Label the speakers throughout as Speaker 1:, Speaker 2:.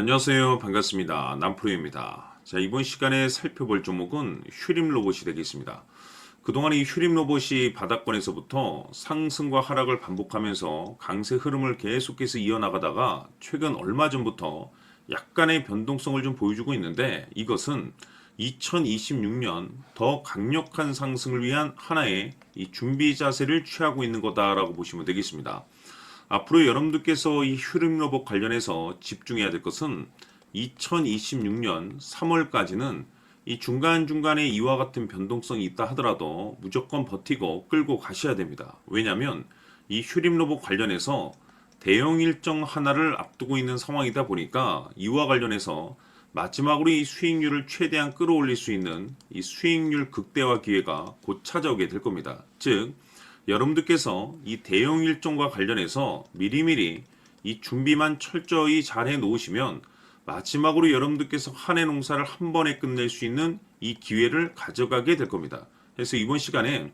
Speaker 1: 안녕하세요. 반갑습니다. 남프로입니다. 자, 이번 시간에 살펴볼 종목은 휴림 로봇이 되겠습니다. 그동안 이 휴림 로봇이 바닥권에서부터 상승과 하락을 반복하면서 강세 흐름을 계속해서 이어나가다가 최근 얼마 전부터 약간의 변동성을 좀 보여주고 있는데, 이것은 2026년 더 강력한 상승을 위한 하나의 이 준비 자세를 취하고 있는 거다라고 보시면 되겠습니다. 앞으로 여러분들께서 이 휴림 로봇 관련해서 집중해야 될 것은 2026년 3월까지는 이 중간중간에 이와 같은 변동성이 있다 하더라도 무조건 버티고 끌고 가셔야 됩니다. 왜냐하면 이 휴림 로봇 관련해서 대형 일정 하나를 앞두고 있는 상황이다 보니까 이와 관련해서 마지막으로 이 수익률을 최대한 끌어올릴 수 있는 이 수익률 극대화 기회가 곧 찾아오게 될 겁니다. 즉 여러분들께서 이 대형 일정과 관련해서 미리미리 이 준비만 철저히 잘 해 놓으시면 마지막으로 여러분들께서 한 해 농사를 한 번에 끝낼 수 있는 이 기회를 가져가게 될 겁니다. 그래서 이번 시간에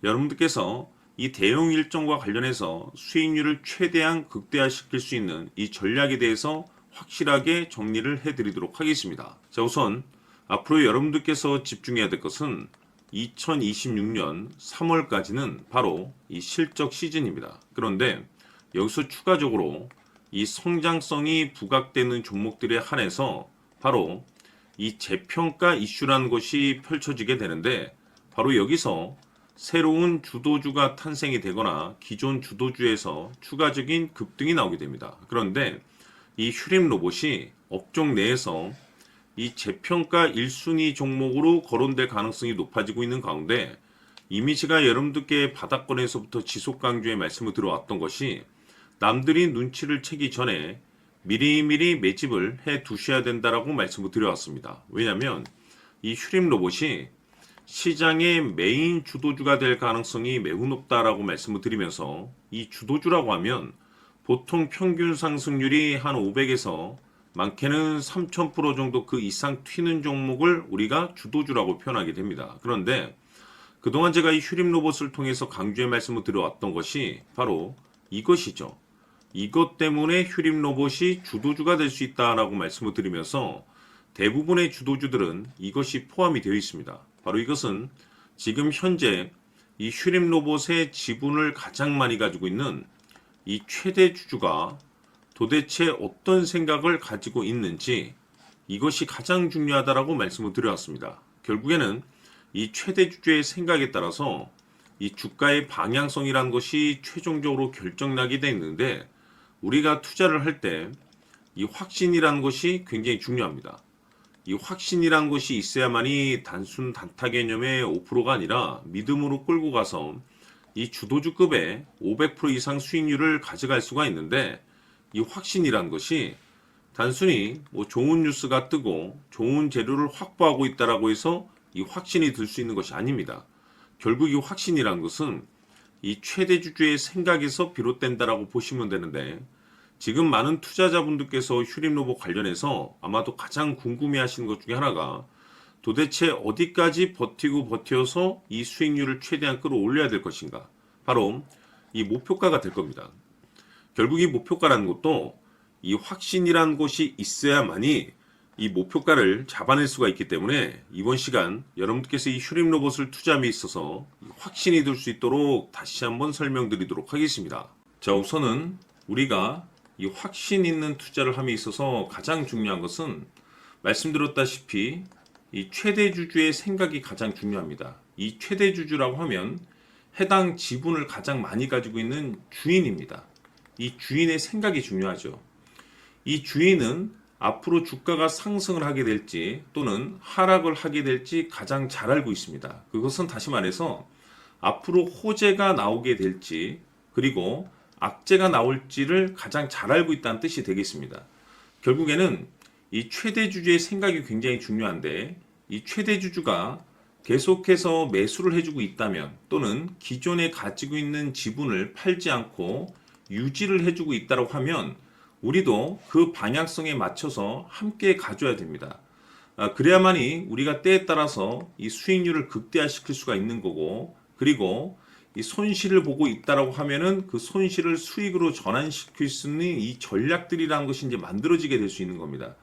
Speaker 1: 여러분들께서 이 대형 일정과 관련해서 수익률을 최대한 극대화시킬 수 있는 이 전략에 대해서 확실하게 정리를 해드리도록 하겠습니다. 자, 우선 앞으로 여러분들께서 집중해야 될 것은 2026년 3월까지는 바로 이 실적 시즌입니다. 그런데 여기서 추가적으로 이 성장성이 부각되는 종목들에 한해서 바로 이 재평가 이슈라는 것이 펼쳐지게 되는데, 바로 여기서 새로운 주도주가 탄생이 되거나 기존 주도주에서 추가적인 급등이 나오게 됩니다. 그런데 이 휴림 로봇이 업종 내에서 이 재평가 1순위 종목으로 거론될 가능성이 높아지고 있는 가운데, 이미 제가 여러분들께 바닥권에서부터 지속 강조의 말씀을 들어왔던 것이 남들이 눈치를 채기 전에 미리미리 매집을 해 두셔야 된다라고 말씀을 드려왔습니다. 왜냐하면 이 휴림 로봇이 시장의 메인 주도주가 될 가능성이 매우 높다라고 말씀을 드리면서, 이 주도주라고 하면 보통 평균 상승률이 한 500에서 많게는 3000% 정도 그 이상 튀는 종목을 우리가 주도주라고 표현하게 됩니다. 그런데 그동안 제가 이 휴림 로봇을 통해서 강조의 말씀을 드려왔던 것이 바로 이것이죠. 이것 때문에 휴림 로봇이 주도주가 될 수 있다라고 말씀을 드리면서 대부분의 주도주들은 이것이 포함이 되어 있습니다. 바로 이것은 지금 현재 이 휴림 로봇의 지분을 가장 많이 가지고 있는 이 최대 주주가 도대체 어떤 생각을 가지고 있는지, 이것이 가장 중요하다라고 말씀을 드려왔습니다. 결국에는 이 최대 주주의 생각에 따라서 이 주가의 방향성이라는 것이 최종적으로 결정나게 되어 있는데, 우리가 투자를 할 때 이 확신이라는 것이 굉장히 중요합니다. 이 확신이라는 것이 있어야만이 단순 단타 개념의 5%가 아니라 믿음으로 끌고 가서 이 주도주급의 500% 이상 수익률을 가져갈 수가 있는데, 이 확신이란 것이 단순히 뭐 좋은 뉴스가 뜨고 좋은 재료를 확보하고 있다라고 해서 이 확신이 들 수 있는 것이 아닙니다. 결국 이 확신이란 것은 이 최대 주주의 생각에서 비롯된다라고 보시면 되는데, 지금 많은 투자자분들께서 휴림 로봇 관련해서 아마도 가장 궁금해하시는 것 중에 하나가 도대체 어디까지 버티고 버텨서 이 수익률을 최대한 끌어올려야 될 것인가, 바로 이 목표가가 될 겁니다. 결국 이 목표가라는 것도 이 확신이라는 것이 있어야만이 이 목표가를 잡아낼 수가 있기 때문에, 이번 시간 여러분들께서 이 휴림 로봇을 투자함에 있어서 확신이 들 수 있도록 다시 한번 설명드리도록 하겠습니다. 자, 우선은 우리가 이 확신 있는 투자를 함에 있어서 가장 중요한 것은 말씀드렸다시피 이 최대 주주의 생각이 가장 중요합니다. 이 최대 주주라고 하면 해당 지분을 가장 많이 가지고 있는 주인입니다. 이 주인의 생각이 중요하죠. 이 주인은 앞으로 주가가 상승을 하게 될지 또는 하락을 하게 될지 가장 잘 알고 있습니다. 그것은 다시 말해서 앞으로 호재가 나오게 될지 그리고 악재가 나올지를 가장 잘 알고 있다는 뜻이 되겠습니다. 결국에는 이 최대 주주의 생각이 굉장히 중요한데, 이 최대 주주가 계속해서 매수를 해주고 있다면 또는 기존에 가지고 있는 지분을 팔지 않고 유지를 해주고 있다고 하면 우리도 그 방향성에 맞춰서 함께 가져야 됩니다. 그래야만이 우리가 때에 따라서 이 수익률을 극대화시킬 수가 있는 거고, 그리고 이 손실을 보고 있다라고 하면은 그 손실을 수익으로 전환시킬 수 있는 이 전략들이라는 것이 이제 만들어지게 될 수 있는 겁니다.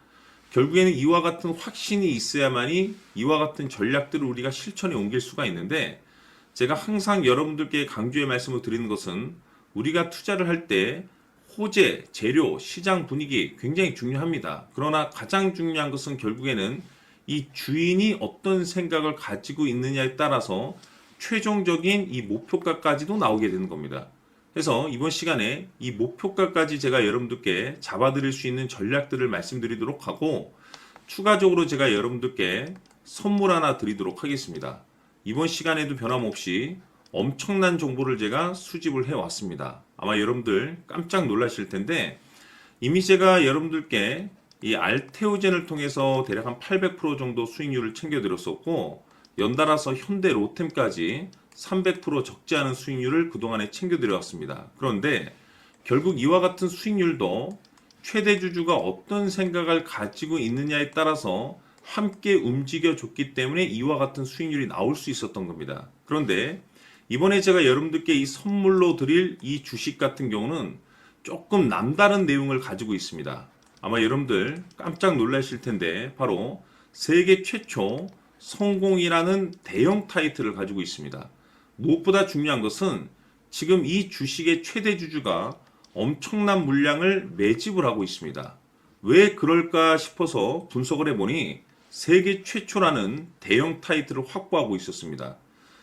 Speaker 1: 결국에는 이와 같은 확신이 있어야만이 이와 같은 전략들을 우리가 실천에 옮길 수가 있는데, 제가 항상 여러분들께 강조의 말씀을 드리는 것은 우리가 투자를 할 때 호재, 재료, 시장 분위기 굉장히 중요합니다. 그러나 가장 중요한 것은 결국에는 이 주인이 어떤 생각을 가지고 있느냐에 따라서 최종적인 이 목표가까지도 나오게 되는 겁니다. 그래서 이번 시간에 이 목표가까지 제가 여러분들께 잡아드릴 수 있는 전략들을 말씀드리도록 하고, 추가적으로 제가 여러분들께 선물 하나 드리도록 하겠습니다. 이번 시간에도 변함없이 엄청난 정보를 제가 수집을 해왔습니다. 아마 여러분들 깜짝 놀라실 텐데, 이미 제가 여러분들께 이 알테오젠을 통해서 대략 한 800% 정도 수익률을 챙겨드렸었고, 연달아서 현대 로템까지 300% 적지 않은 수익률을 그동안에 챙겨드려왔습니다. 그런데 결국 이와 같은 수익률도 최대 주주가 어떤 생각을 가지고 있느냐에 따라서 함께 움직여줬기 때문에 이와 같은 수익률이 나올 수 있었던 겁니다. 그런데 이번에 제가 여러분들께 이 선물로 드릴 이 주식 같은 경우는 조금 남다른 내용을 가지고 있습니다. 아마 여러분들 깜짝 놀라실 텐데, 바로 세계 최초 성공이라는 대형 타이틀을 가지고 있습니다. 무엇보다 중요한 것은 지금 이 주식의 최대 주주가 엄청난 물량을 매집을 하고 있습니다. 왜 그럴까 싶어서 분석을 해보니 세계 최초라는 대형 타이틀을 확보하고 있었습니다.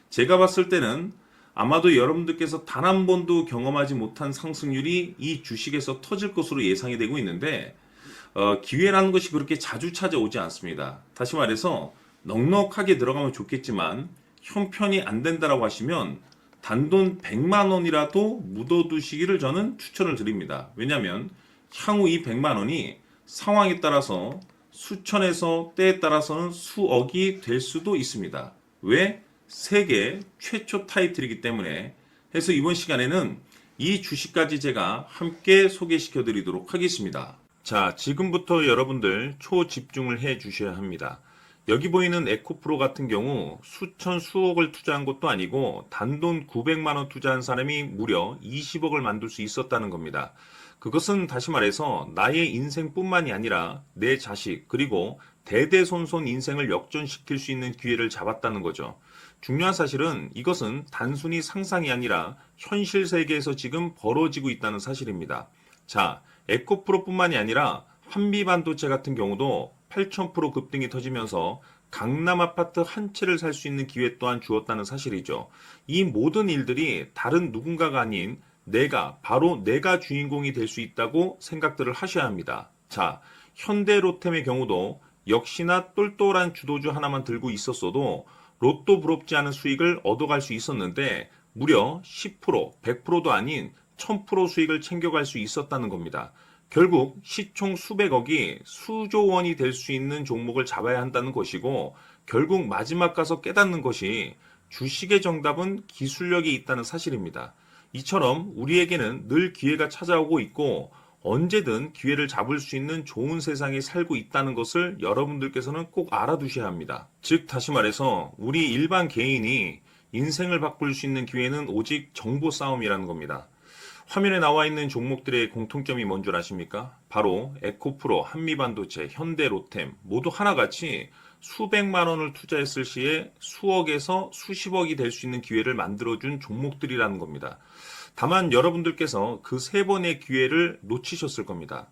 Speaker 1: 제가 봤을 때는 아마도 여러분들께서 단 한 번도 경험하지 못한 상승률이 이 주식에서 터질 것으로 예상이 되고 있는데, 기회라는 것이 그렇게 자주 찾아오지 않습니다. 다시 말해서 넉넉하게 들어가면 좋겠지만 형편이 안 된다라고 하시면 단돈 100만 원이라도 묻어두시기를 저는 추천을 드립니다. 왜냐하면 향후 이 100만 원이 상황에 따라서 수천에서 때에 따라서는 수억이 될 수도 있습니다. 왜? 세계 최초 타이틀이기 때문에. 해서 이번 시간에는 이 주식까지 제가 함께 소개시켜 드리도록 하겠습니다. 자, 지금부터 여러분들 초집중을 해 주셔야 합니다. 여기 보이는 에코프로 같은 경우 수천 수억을 투자한 것도 아니고 단돈 900만 원 투자한 사람이 무려 20억을 만들 수 있었다는 겁니다. 그것은 다시 말해서 나의 인생뿐만이 아니라 내 자식 그리고 대대손손 인생을 역전시킬 수 있는 기회를 잡았다는 거죠. 중요한 사실은 이것은 단순히 상상이 아니라 현실 세계에서 지금 벌어지고 있다는 사실입니다. 자, 에코프로뿐만이 아니라 한미반도체 같은 경우도 8,000% 급등이 터지면서 강남 아파트 한 채를 살 수 있는 기회 또한 주었다는 사실이죠. 이 모든 일들이 다른 누군가가 아닌 바로 내가 주인공이 될 수 있다고 생각들을 하셔야 합니다. 자, 현대로템의 경우도 역시나 똘똘한 주도주 하나만 들고 있었어도 로또 부럽지 않은 수익을 얻어갈 수 있었는데 무려 10%, 100%도 아닌 1000% 수익을 챙겨갈 수 있었다는 겁니다. 결국 시총 수백억이 수조 원이 될 수 있는 종목을 잡아야 한다는 것이고, 결국 마지막 가서 깨닫는 것이 주식의 정답은 기술력이 있다는 사실입니다. 이처럼 우리에게는 늘 기회가 찾아오고 있고 언제든 기회를 잡을 수 있는 좋은 세상에 살고 있다는 것을 여러분들께서는 꼭 알아두셔야 합니다. 즉 다시 말해서 우리 일반 개인이 인생을 바꿀 수 있는 기회는 오직 정보 싸움이라는 겁니다. 화면에 나와 있는 종목들의 공통점이 뭔 줄 아십니까? 바로 에코프로, 한미반도체, 현대로템 모두 하나같이 수백만 원을 투자했을 시에 수억에서 수십억이 될 수 있는 기회를 만들어준 종목들이라는 겁니다. 다만 여러분들께서 그 세 번의 기회를 놓치셨을 겁니다.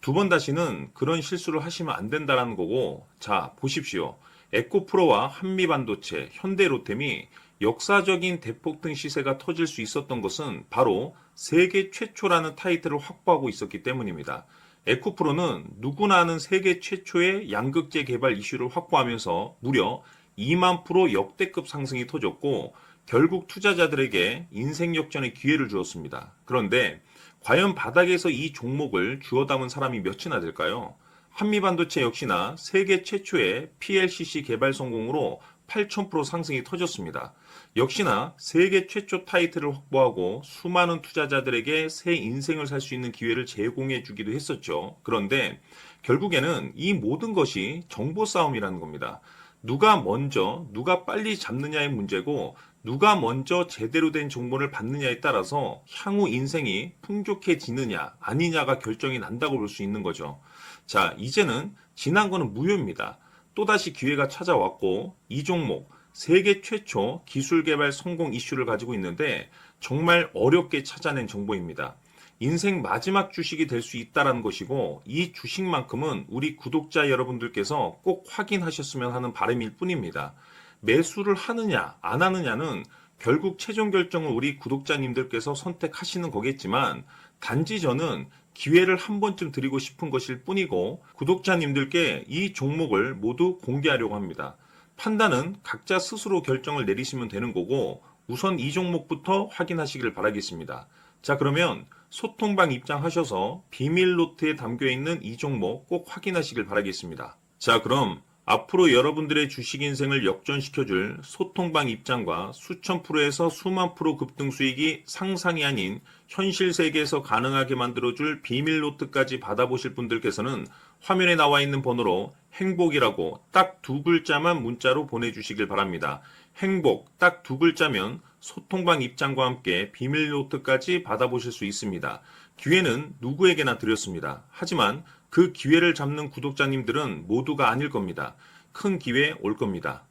Speaker 1: 두 번 다시는 그런 실수를 하시면 안 된다는 거고, 자 보십시오. 에코프로와 한미반도체, 현대로템이 역사적인 대폭등 시세가 터질 수 있었던 것은 바로 세계 최초라는 타이틀을 확보하고 있었기 때문입니다. 에코프로는 누구나 아는 세계 최초의 양극재 개발 이슈를 확보하면서 무려 2만 프로 역대급 상승이 터졌고 결국 투자자들에게 인생 역전의 기회를 주었습니다. 그런데 과연 바닥에서 이 종목을 주워 담은 사람이 몇이나 될까요? 한미반도체 역시나 세계 최초의 PLCC 개발 성공으로 8,000% 상승이 터졌습니다. 역시나 세계 최초 타이틀을 확보하고 수많은 투자자들에게 새 인생을 살 수 있는 기회를 제공해 주기도 했었죠. 그런데 결국에는 이 모든 것이 정보 싸움이라는 겁니다. 누가 먼저, 누가 빨리 잡느냐의 문제고
Speaker 2: 누가 먼저 제대로 된 정보를 받느냐에 따라서 향후 인생이 풍족해지느냐 아니냐가 결정이 난다고 볼 수 있는 거죠. 자, 이제는 지난 거는 무효입니다. 또다시 기회가 찾아왔고 이 종목 세계 최초 기술 개발 성공 이슈를 가지고 있는데 정말 어렵게 찾아낸 정보입니다. 인생 마지막 주식이 될 수 있다는 것이고 이 주식만큼은 우리 구독자 여러분들께서 꼭 확인하셨으면 하는 바람일 뿐입니다. 매수를 하느냐 안 하느냐는 결국 최종 결정을 우리 구독자님들께서 선택하시는 거겠지만 단지 저는 기회를 한 번쯤 드리고 싶은 것일 뿐이고 구독자님들께 이 종목을 모두 공개하려고 합니다. 판단은 각자 스스로 결정을 내리시면 되는 거고 우선 이 종목부터 확인하시길 바라겠습니다. 자, 그러면 소통방 입장하셔서 비밀 노트에 담겨 있는 이 종목 꼭 확인하시길 바라겠습니다. 자, 그럼 앞으로 여러분들의 주식 인생을 역전시켜줄 소통방 입장과 수천 프로에서 수만 프로 급등 수익이 상상이 아닌 현실 세계에서 가능하게 만들어줄 비밀 노트까지 받아보실 분들께서는 화면에 나와 있는 번호로 행복이라고 딱 두 글자만 문자로 보내주시길 바랍니다. 행복 딱 두 글자면 소통방 입장과 함께 비밀 노트까지 받아보실 수 있습니다. 기회는 누구에게나 드렸습니다. 하지만 그 기회를 잡는 구독자님들은 모두가 아닐 겁니다. 큰 기회 올 겁니다.